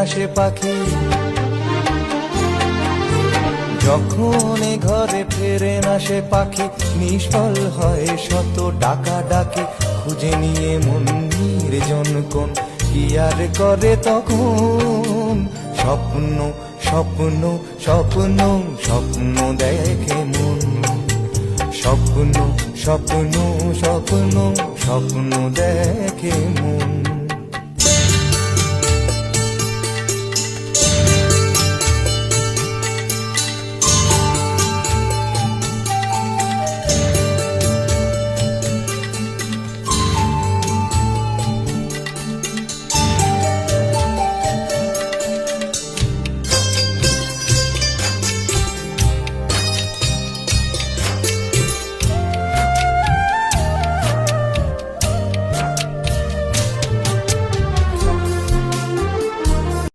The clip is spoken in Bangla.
আসে পাখি, যখন এ ঘরে ফেরে না সে পাখি, নিষ্ফল হয় শত ডাকা ডাকি। খুঁজে নিয়ে মন নির্জন কোন, কি আর করে তখন? স্বপ্ন স্বপ্ন স্বপ্ন স্বপ্ন দেখে মন, স্বপ্ন স্বপ্ন স্বপ্ন স্বপ্ন দেখে মন।